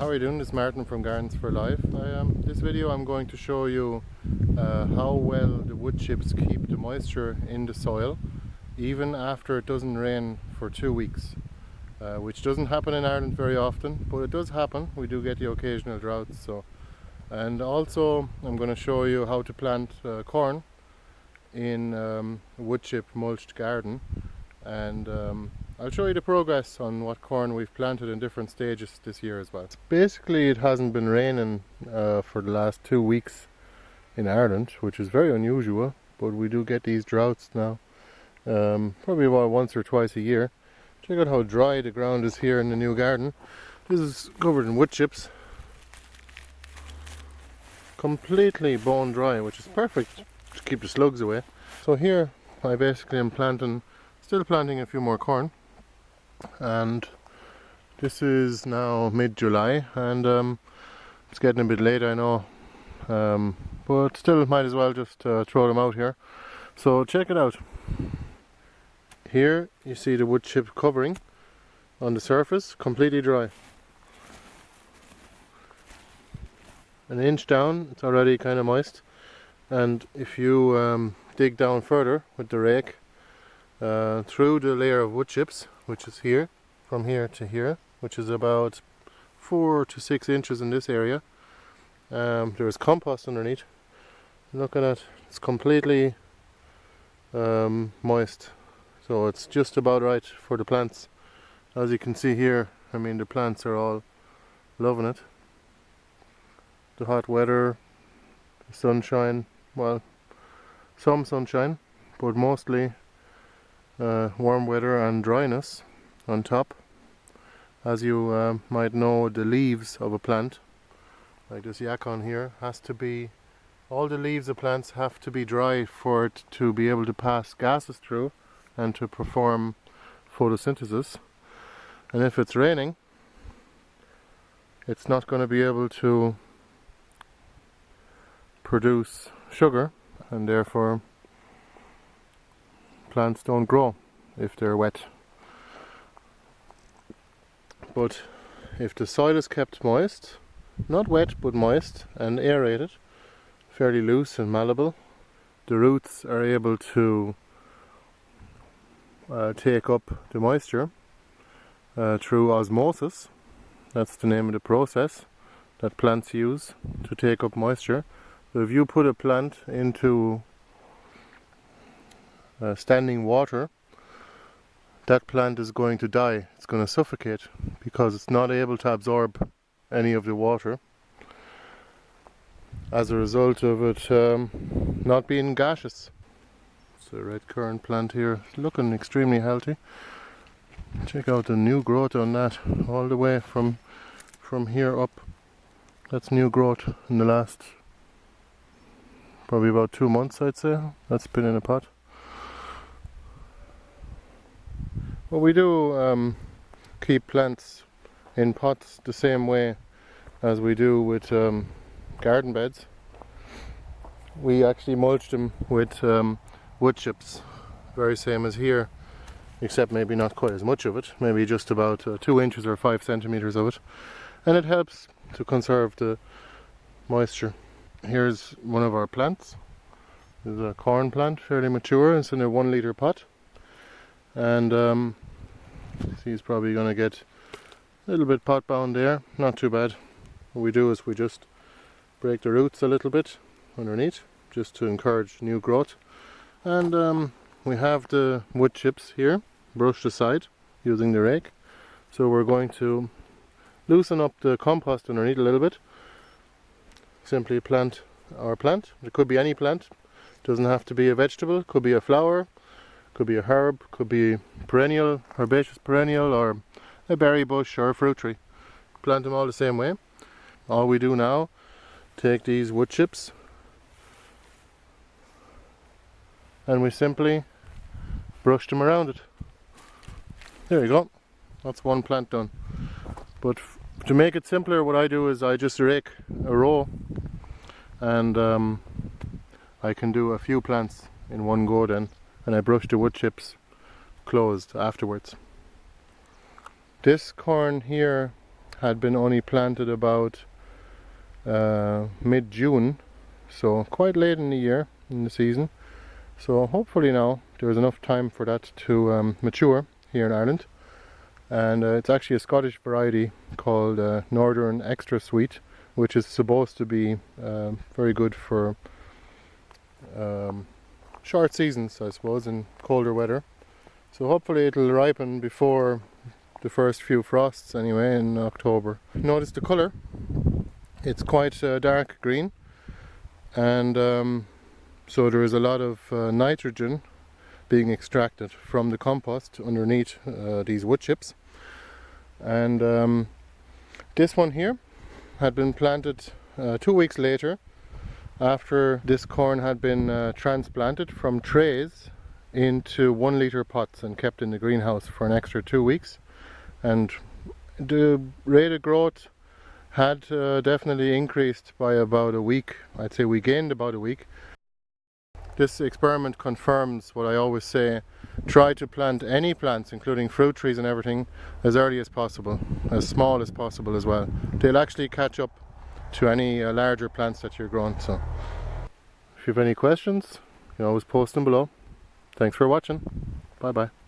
How are you doing? This is Martin from Gardens for Life. This video I'm going to show you how well the wood chips keep the moisture in the soil even after it doesn't rain for 2 weeks, which doesn't happen in Ireland very often, but it does happen. We do get the occasional droughts. And also I'm going to show you how to plant corn in a wood chip mulched garden, and I'll show you the progress on what corn we've planted in different stages this year as well. Basically, it hasn't been raining for the last 2 weeks in Ireland, which is very unusual, but we do get these droughts now, probably about once or twice a year. Check out how dry the ground is here in the new garden. This is covered in wood chips, completely bone dry, which is perfect to keep the slugs away. So here I basically am still planting a few more corn, and this is now mid-July, and it's getting a bit late, I know, but still might as well just throw them out here. So check it out. Here you see the wood chip covering on the surface, completely dry. An inch down, it's already kind of moist, and if you dig down further with the rake through the layer of wood chips, which is here, from here to here, which is about 4 to 6 inches in this area, there is compost underneath. Look at that, it's completely moist, so it's just about right for the plants. As you can see here, I mean, the plants are all loving it. The hot weather, the sunshine, well, some sunshine, but mostly warm weather and dryness on top. As you might know, the leaves of a plant, like this yacon here, all the leaves of plants have to be dry for it to be able to pass gases through and to perform photosynthesis. And if it's raining, it's not going to be able to produce sugar, and therefore plants don't grow if they're wet. But if the soil is kept moist, not wet but moist, and aerated, fairly loose and malleable, the roots are able to take up the moisture through osmosis. That's the name of the process that plants use to take up moisture. So if you put a plant into standing water, that plant is going to die. It's going to suffocate because it's not able to absorb any of the water as a result of it not being gaseous. It's a red currant plant here, it's looking extremely healthy. Check out the new growth on that, all the way from here up. That's new growth in the last probably about 2 months, I'd say. That's been in a pot. Well, we do keep plants in pots the same way as we do with garden beds. We actually mulch them with wood chips, very same as here, except maybe not quite as much of it, maybe just about 2 inches or 5 centimeters of it, and it helps to conserve the moisture. Here's one of our plants. This is a corn plant, fairly mature. It's in a 1 litre pot, and he's probably going to get a little bit pot bound there, not too bad. What we do is we just break the roots a little bit underneath, just to encourage new growth, and we have the wood chips here brushed aside using the rake. So we're going to loosen up the compost underneath a little bit. Simply plant our plant. It could be any plant, it doesn't have to be a vegetable, it could be a flower, could be a herb, could be perennial, herbaceous perennial, or a berry bush or a fruit tree. Plant them all the same way. All we do now, take these wood chips and we simply brush them around it. There you go, that's one plant done. But to make it simpler, what I do is I just rake a row, and I can do a few plants in one go then, and I brush the wood chips closed afterwards. This corn here had been only planted about mid-June, so quite late in the year, in the season. So hopefully now there's enough time for that to mature here in Ireland. And it's actually a Scottish variety called Northern Extra Sweet, which is supposed to be very good for short seasons, I suppose, in colder weather. So hopefully it'll ripen before the first few frosts anyway in October. Notice the colour, it's quite dark green, and so there is a lot of nitrogen being extracted from the compost underneath these wood chips. And this one here had been planted 2 weeks later, after this corn had been transplanted from trays into 1 litre pots and kept in the greenhouse for an extra 2 weeks. And the rate of growth had definitely increased by about a week. I'd say we gained about a week. This experiment confirms what I always say: try to plant any plants, including fruit trees and everything, as early as possible, as small as possible as well. They'll actually catch up to any larger plants that you're growing. So if you have any questions, you can always post them below. Thanks for watching. Bye bye.